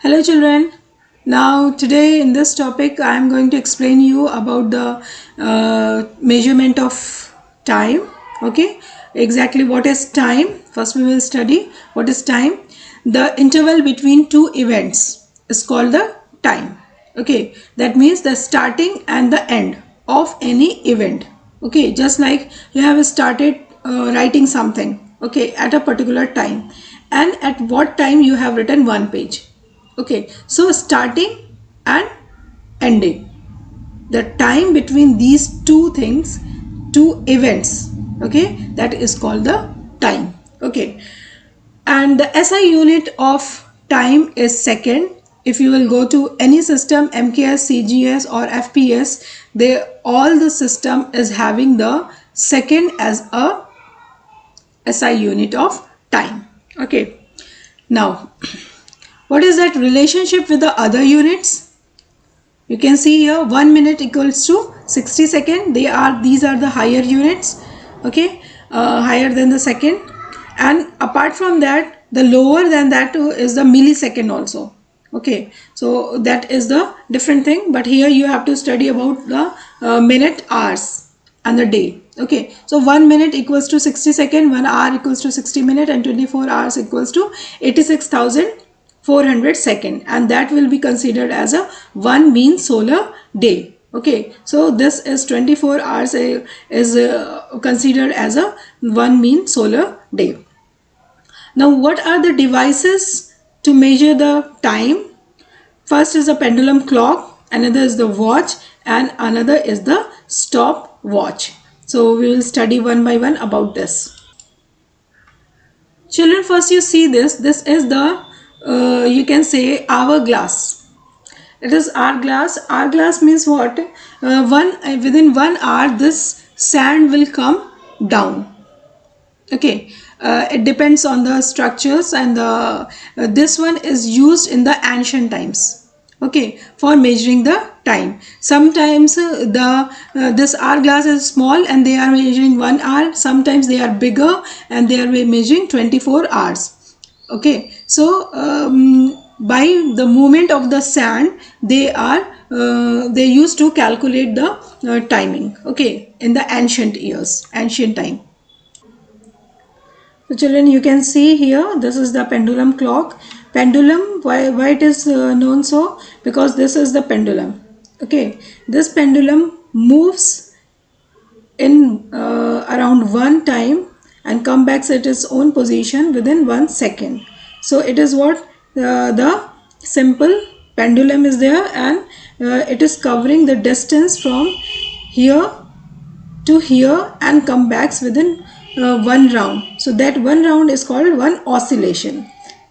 Hello children. Now today in this topic I am going to explain you about the measurement of time. Okay, exactly what is time. First we will study what is time. The interval between two events is called the time. Okay, that means the starting and the end of any event. Okay, just like you have started writing something, okay, at a particular time, and at what time you have written one page. Okay, so starting and ending, the time between these two things, two events, okay, that is called the time. Okay, and the SI unit of time is second. If you will go to any system, MKS, CGS or FPS, they all the system is having the second as a SI unit of time. Okay, now what is that relationship with the other units? You can see here 1 minute equals to 60 seconds. These are the higher units, okay, higher than the second. And apart from that, the lower than that is the millisecond also. Okay, so that is the different thing. But here you have to study about the minute, hours, and the day. Okay, so 1 minute equals to 60 seconds, 1 hour equals to 60 minutes, and 24 hours equals to 86,400 seconds, and that will be considered as a one mean solar day. Okay, so this is 24 hours is considered as a one mean solar day. Now what are the devices to measure the time? First is the pendulum clock, another is the watch, and another is the stopwatch. So we will study one by one about this. Children, first you see this is the you can say hourglass. It is hourglass. Hourglass means what? Within 1 hour this sand will come down. Okay, it depends on the structures, and this one is used in the ancient times, okay, for measuring the time. Sometimes this hourglass is small and they are measuring 1 hour. Sometimes they are bigger and they are measuring 24 hours. Okay, so by the movement of the sand they used to calculate the timing, okay, in the ancient time. So children, you can see here, this is the pendulum clock. Pendulum, why it is known so? Because this is the pendulum. Okay, this pendulum moves in around one time and come back at its own position within 1 second. So it is what the simple pendulum is there, and it is covering the distance from here to here and come back within one round. So that one round is called one oscillation.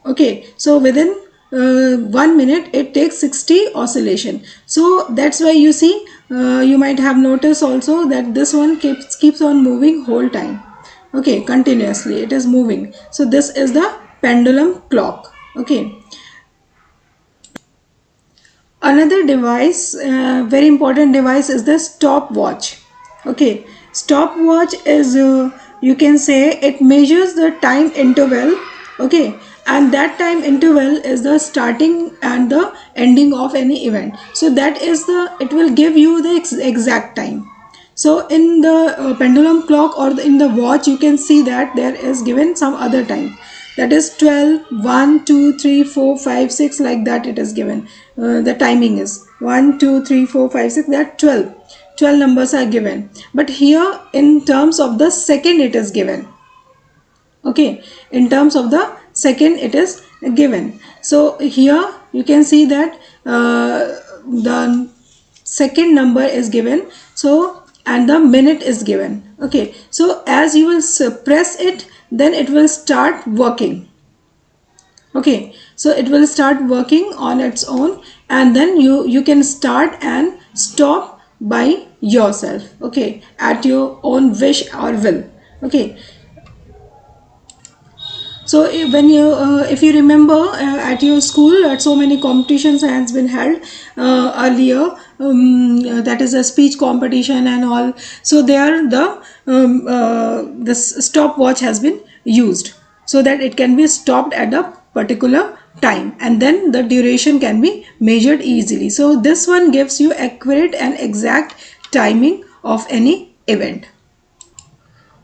Okay, so within 1 minute it takes 60 oscillation. So that's why you see, you might have noticed also that this one keeps on moving whole time. Okay, continuously it is moving. So this is the pendulum clock. Okay, another device, very important device, is the stopwatch. Okay, stopwatch is you can say it measures the time interval. Okay, and that time interval is the starting and the ending of any event. So that is it will give you the exact time. So in the pendulum clock or in the watch, you can see that there is given some other time, that is 12, 1, 2, 3, 4, 5, 6, like that it is given. The timing is 1, 2, 3, 4, 5, 6, that 12 numbers are given, but here in terms of the second it is given. Okay, in terms of the second it is given. So here you can see that the second number is given, so and the minute is given. Okay, so as you will press it, then it will start working. Okay, so it will start working on its own, and then you can start and stop by yourself, okay, at your own wish or will. Okay, so when you if you remember, at your school so many competitions has been held earlier, that is a speech competition and all. So there this stopwatch has been used so that it can be stopped at the particular time, and then the duration can be measured easily. So this one gives you accurate and exact timing of any event.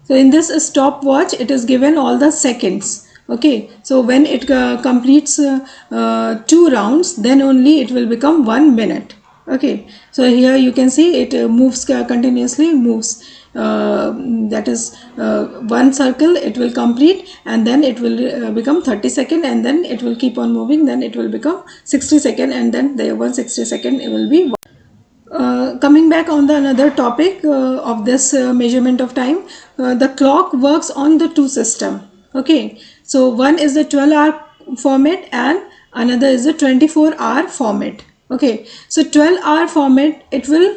So in this stopwatch, it is given all the seconds. Okay, so when it completes 2 rounds, then only it will become 1 minute. Okay, so here you can see it moves continuously, moves. That is one circle it will complete, and then it will become 30 second, and then it will keep on moving, then it will become 60 second, and then the 160 second it will be. Coming back on the another topic of this measurement of time, the clock works on the two system. Okay, so one is the 12-hour format and another is the 24-hour format. Okay, so 12-hour format, it will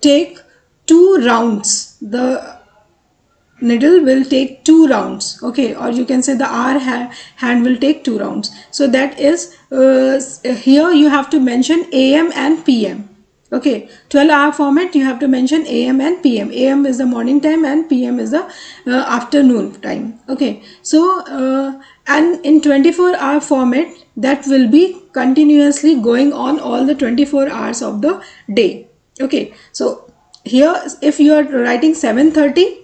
take 2 rounds. The needle will take 2 rounds. Okay, or you can say the hour hand will take 2 rounds. So that is here you have to mention AM and PM. Okay, 12-hour format, you have to mention AM and PM. AM is the morning time and PM is the afternoon time. Okay, so and in 24-hour format, that will be continuously going on all the 24 hours of the day. Okay, so here if you are writing 7:30,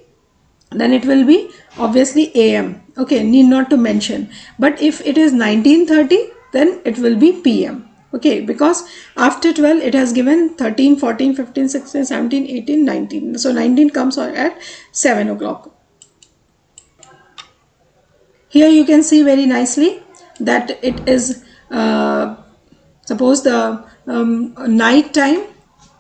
then it will be obviously AM. Okay, need not to mention. But if it is 19:30, then it will be PM. Okay, because after 12 it has given 13, 14, 15, 16, 17, 18, 19. So 19 comes at 7 o'clock. Here you can see very nicely that it is suppose the night time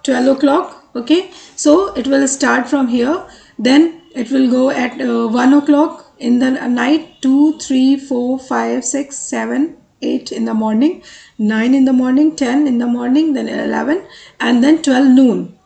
12 o'clock. Okay, so it will start from here, then it will go at 1 o'clock in the night, 2, 3, 4, 5, 6, 7, 8 in the morning, 9 in the morning, 10 in the morning, then 11, and then 12 noon.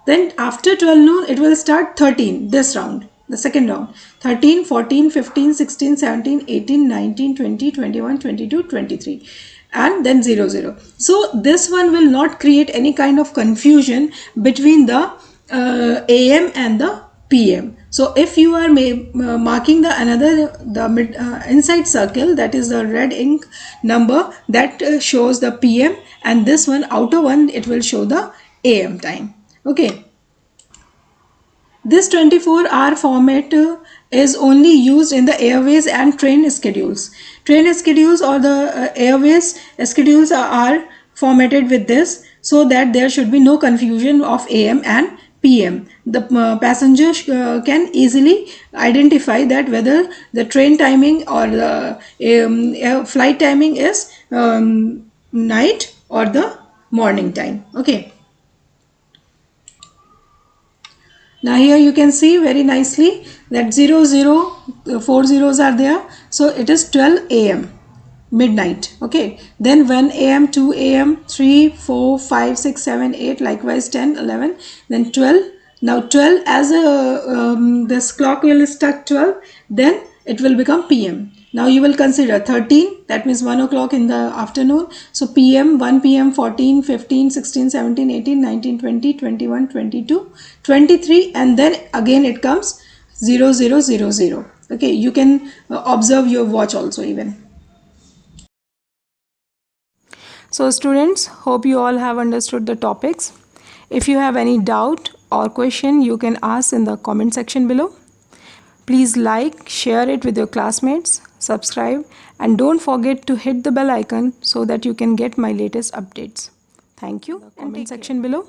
Then after 12 noon it will start 13, this round, the second round, 13, 14, 15, 16, 17, 18, 19, 20, 21, 22, 23, and then 00. So this one will not create any kind of confusion between the AM and the PM. So if you are marking the another inside circle, that is the red ink number, that shows the PM, and this one outer one, it will show the AM time. Okay, this 24-hour format is only used in the airways and train schedules. Train schedules or the airways schedules are formatted with this, so that there should be no confusion of AM and PM. The passenger can easily identify that whether the train timing or the flight timing is night or the morning time. Okay. Now here you can see very nicely that 4 zeros are there. So it is 12 AM, midnight. Okay, then 1 AM, 2 AM, 3, 4, 5, 6, 7, 8, likewise 10, 11, then 12. Now 12, as this clock will start 12, then it will become PM. Now you will consider 13, that means 1 o'clock in the afternoon. So PM, 1 PM, 14, 15, 16, 17, 18, 19, 20, 21, 22, 23, and then again it comes 0000. Okay, you can observe your watch also even. So students, hope you all have understood the topics. If you have any doubt or question, you can ask in the comment section below. Please like, share it with your classmates, subscribe, and don't forget to hit the bell icon so that you can get my latest updates. Thank you. Comment section below.